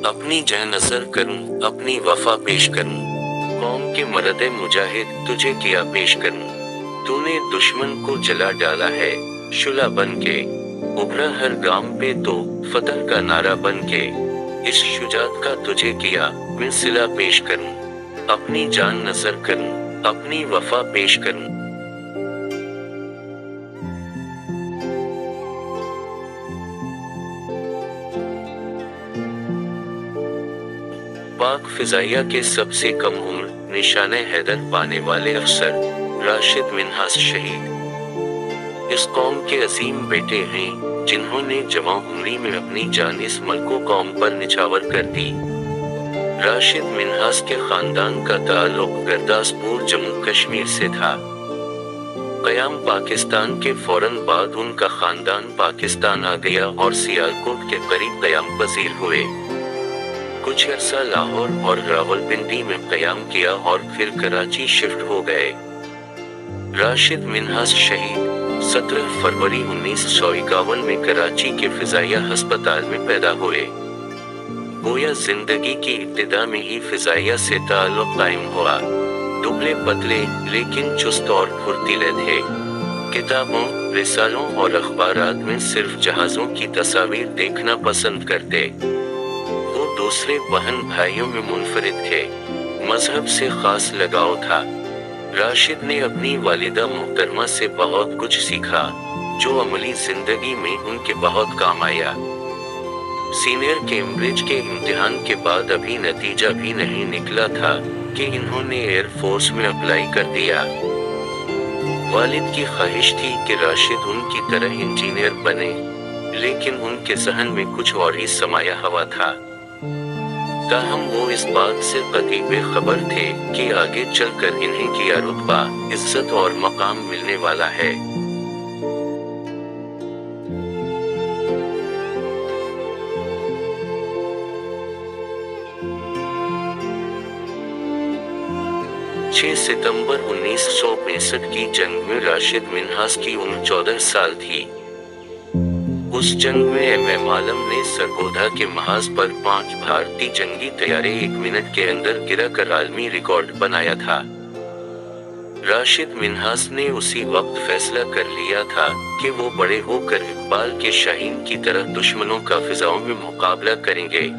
अपनी जान नजर करूं, अपनी वफा पेश करूं, कौम के मर्दे मुजाहिद तुझे किया पेश करूं। तूने दुश्मन को जला डाला है शुला बन के, उभरा हर गाम पे तो फतह का नारा बन के। इस शुजात का तुझे किया मैं सिला पेश करूं, अपनी जान नजर करूं, अपनी वफा पेश करूं। पाक फिजाइया के सबसे कम उम्र निशाने हैदर पाने वाले अफसर राशिद मिन्हास शहीद इस कौम के अजीम बेटे हैं जिन्होंने जवां उम्री में अपनी जान इस मल्को कौम पर निछावर कर दी। राशिद मिन्हास के खानदान का ताल्लुक गुरदासपुर जम्मू कश्मीर से था। क़याम पाकिस्तान के फौरन बाद उनका खानदान पाकिस्तान आ गया और सियालकोट के करीब क़याम पजीर हुए। कुछ अरसा लाहौर और रावलपिंडी में क़याम किया और फिर कराची शिफ्ट हो गए। राशिद मिन्हास शहीद 17 फरवरी 1951 में कराची के फिजाइया अस्पताल में पैदा हुए। गोया जिंदगी की इब्तिदा में ही फिजाइया से ताल्लुक कायम हुआ। दुबले पतले लेकिन चुस्त और फुर्तीले थे। किताबों, रिसालों और अखबारात में सिर्फ जहाजों की तस्वीर देखना पसंद करते। वो दूसरे बहन भाइयों में मुनफरिद थे। मजहब से खास लगाव था। राशिद ने अपनी वालिदा मोहतरमा से बहुत कुछ सीखा जो अमली जिंदगी में उनके बहुत काम आया। सीनियर कैम्ब्रिज के इम्तिहान के बाद अभी नतीजा भी नहीं निकला था कि इन्होंने एयरफोर्स में अप्लाई कर दिया। वालिद की ख्वाहिश थी कि राशिद उनकी तरह इंजीनियर बने, लेकिन उनके जहन में कुछ और ही समाया हुआ था। ताहम वो इस बात से कतई बेखबर थे कि आगे चलकर इन्हें क्या रुतबा, इज्जत और मकाम मिलने वाला है। सितंबर 1965 की जंग में राशिद मिन्हास की उम्र 14 साल थी। उस जंग में एम आलम ने सरगोधा के महाज पर 5 भारतीय जंगी तैयारे 1 मिनट के अंदर गिरा कर आलमी रिकॉर्ड बनाया था। राशिद मिन्हास ने उसी वक्त फैसला कर लिया था कि वो बड़े होकर इकबाल के शाहीन की तरह दुश्मनों का फिजाओं में मुकाबला करेंगे।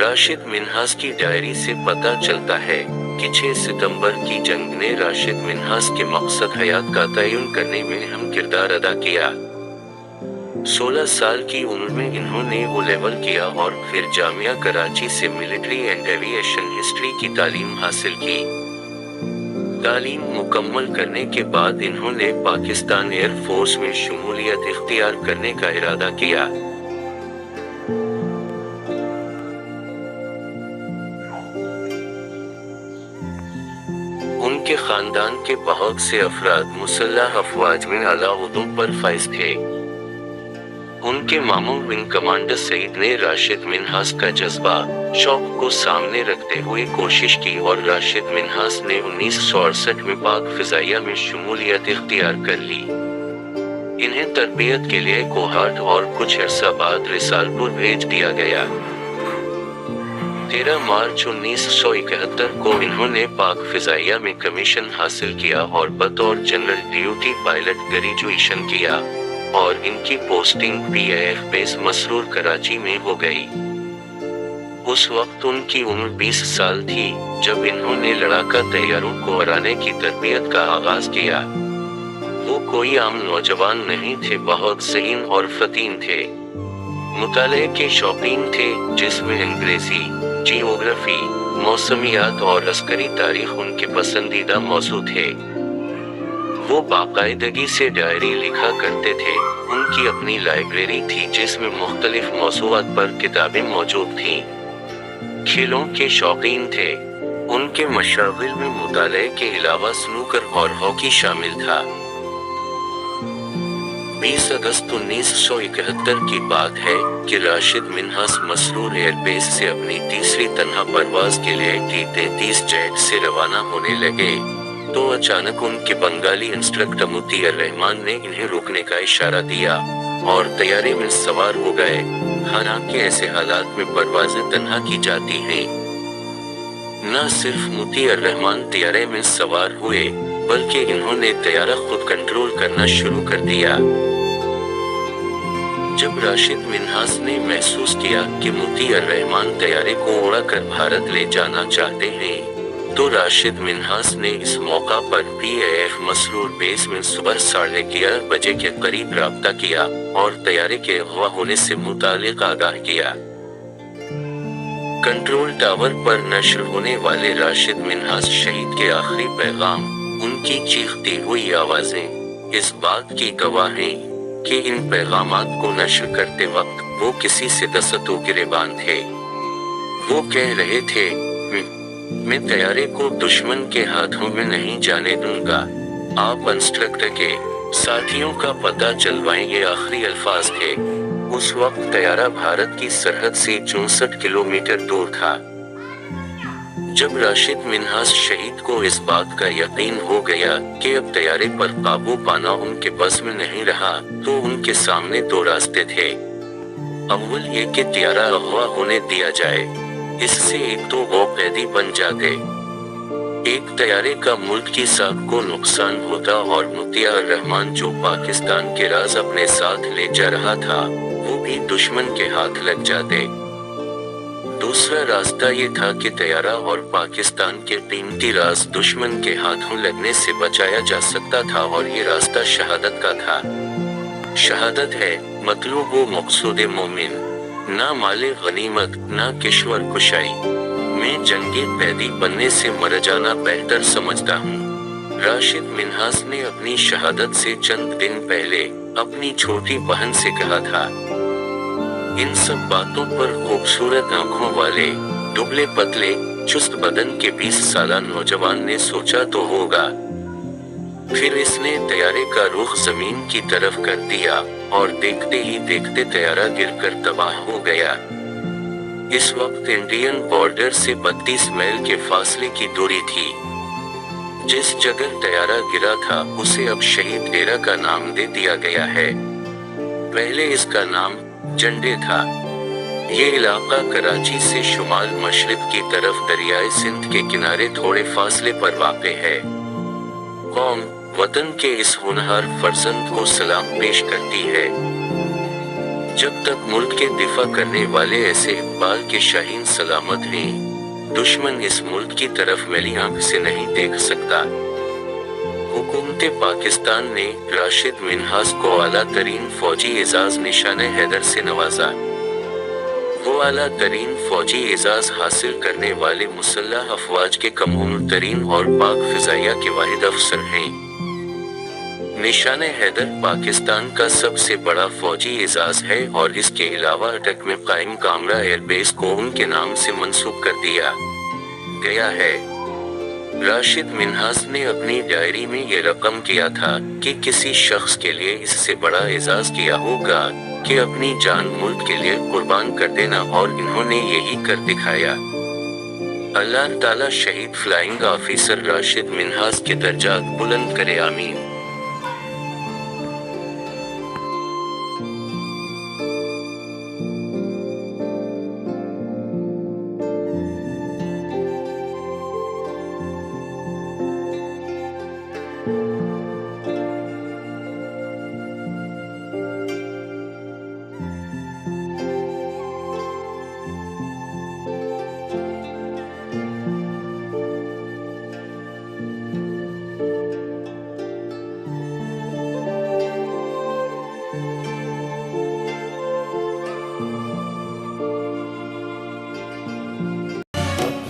राशिद मिन्हास की डायरी से पता चलता है कि 6 सितंबर की जंग ने राशिद मिन्हास के मकसद हयात का तयन करने में अहम किरदार अदा किया। 16 साल की उम्र में इन्होंने ओ लेवल किया और फिर जामिया कराची से मिलिट्री एंड एविएशन हिस्ट्री की तालीम हासिल की। तालीम मुकम्मल करने के बाद इन्होंने पाकिस्तान एयरफोर्स में शमूलियत इख्तियार करने का इरादा किया। उनके खानदान के बहुत से अफराद मुसल्लह अफवाज में आला ओहदों पर फाइज थे। उनके मामू विंग कमांडर सईद ने राशिद मिन्हास का जज्बा, शौक को सामने रखते हुए कोशिश की और राशिद मिन्हास ने 1968 में पाक फिजाइया में शमूलियत इख्तियार कर ली। इन्हें तरबियत के लिए कोहाट और कुछ अरसा बाद रिसालपुर भेज दिया गया। 13 मार्च 1971 को इन्होंने पाक फिजाइया में कमीशन हासिल किया और बतौर जनरल ड्यूटी पायलट ग्रेजुएशन किया और इनकी posting PIF base Masroor Karachi में हो गई। उस वक्त उनकी उम्र 20 साल थी जब इन्होंने लड़ाका तैयारों को उड़ाने की तरबियत का आगाज किया। वो कोई आम नौजवान नहीं थे, बहुत ज़हीन और फतीन थे। मुताले के शौकीन थे जिसमें अंग्रेजी, जियोग्राफी, मौसमियात और अस्करी तारीख उनके पसंदीदा मौजू थे। वो बाकायदगी से डायरी लिखा करते थे। उनकी अपनी लाइब्रेरी थी जिसमें मुख्तलिफ मौज़ूआत पर किताबें मौजूद थीं। खेलों के शौकीन थे। उनके मशागिल में मुताले के अलावा स्नूकर और हॉकी शामिल था। 20 अगस्त 1971 की बात है कि राशिद मिन्हास मसरूर एयरबेस से अपनी तीसरी तन्हा परवाज के लिए T-33 जेट से रवाना होने लगे तो अचानक उनके बंगाली इंस्ट्रक्टर मुतीयर रहमान ने इन्हें रोकने का इशारा दिया। اور طیارے میں سوار ہو گئے۔ حالانکہ ایسے حالات میں پروازیں تنہا کی جاتی ہیں۔ نہ صرف مطیع الرحمان طیارے میں سوار ہوئے، بلکہ انہوں نے طیارہ خود کنٹرول کرنا شروع کر دیا۔ جب راشد منہاس نے محسوس کیا کہ مطیع الرحمان طیارے کو اڑا کر بھارت لے جانا چاہتے ہیں، تو راشد منہاس نے اس موقع پر PAF مسرور بیس میں صبح 11:30 بجے کے قریب رابطہ کیا اور طیارے کے اغوا ہونے سے متعلق آگاہ کیا۔ کنٹرول ٹاور پر نشر ہونے والے راشد منہاس شہید کے آخری پیغام، ان کی چیختی ہوئی آوازیں اس بات کی گواہ ہیں کہ ان پیغامات کو نشر کرتے وقت وہ کسی سے دستوں گریباں تھے۔ وہ کہہ رہے تھے، میں طیارے کو دشمن کے ہاتھوں میں نہیں جانے دوں گا، آپ انسٹرکٹر کے ساتھیوں کا پتہ چلوائیں۔ یہ آخری الفاظ تھے۔ اس وقت طیارہ بھارت کی سرحد سے 64 کلومیٹر دور تھا۔ جب راشد منہاس شہید کو اس بات کا یقین ہو گیا کہ اب طیارے پر قابو پانا ان کے بس میں نہیں رہا، تو ان کے سامنے دو راستے تھے۔ اول یہ کہ طیارہ اغوا ہونے دیا جائے، اس سے ایک تو وہ قیدی بن جاتے، ایک طیارے کا ملک کی ساکھ کو نقصان ہوتا اور مطیع الرحمان جو پاکستان کے راز اپنے ساتھ لے جا رہا تھا وہ بھی دشمن کے ہاتھ لگ جاتے۔ دوسرا راستہ یہ تھا کہ طیارہ اور پاکستان کے قیمتی راز دشمن کے ہاتھوں لگنے سے بچایا جا سکتا تھا، اور یہ راستہ شہادت کا تھا۔ شہادت ہے مطلوب و مقصود مومن، نہ مال غنیمت نہ کشور کشائی۔ میں جنگی قیدی بننے سے مر جانا بہتر سمجھتا ہوں۔ راشد منہاس نے اپنی شہادت سے چند دن پہلے اپنی چھوٹی بہن سے کہا تھا۔ ان سب باتوں پر خوبصورت آنکھوں والے، دبلے پتلے، چست بدن کے 20 سالہ نوجوان نے سوچا تو ہوگا۔ پھر اس نے طیارے کا رخ زمین کی طرف کر دیا اور دیکھتے ہی دیکھتے طیارہ گر کر تباہ ہو گیا۔ اس وقت انڈین بارڈر سے 32 میل کے فاصلے کی دوری تھی۔ جس جگہ طیارہ گرا تھا اسے اب شہید ڈیرہ کا نام دے دیا گیا ہے۔ پہلے اس کا نام جنڈے تھا۔ یہ علاقہ کراچی سے شمال مشرق کی طرف دریائے سندھ کے کنارے تھوڑے فاصلے پر واقع ہے۔ قوم وطن کے اس ہونہار فرزند کو سلام پیش کرتی ہے۔ جب تک ملک کے دفاع کرنے والے ایسے اقبال کے شاہین سلامت ہیں، دشمن اس ملک کی طرف میلی آنکھ سے نہیں دیکھ سکتا۔ حکومت پاکستان نے راشد منہاس کو اعلیٰ ترین فوجی اعزاز نشان حیدر سے نوازا۔ وہ اعلیٰ ترین فوجی اعزاز حاصل کرنے والے مسلح افواج کے کم عمر ترین اور پاک فضائیہ کے واحد افسر ہیں۔ نشان حیدر پاکستان کا سب سے بڑا فوجی اعزاز ہے اور اس کے علاوہ اٹک میں قائم کامرا ایئر بیس کو ان کے نام سے منسوب کر دیا گیا ہے۔ راشد منہاس نے اپنی ڈائری میں یہ رقم کیا تھا کہ کسی شخص کے لیے اس سے بڑا اعزاز کیا ہوگا کہ اپنی جان ملک کے لیے قربان کر دینا، اور انہوں نے یہی کر دکھایا۔ اللہ تعالیٰ شہید فلائنگ آفیسر راشد منہاس کے درجات بلند کرے، آمین۔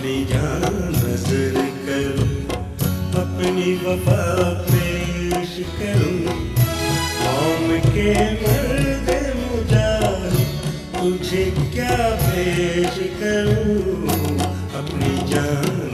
اپنی جان نظر کروں، اپنی وفا پیش کروں، قوم کے مرد مجاہد تجھے کیا پیش کروں، اپنی جان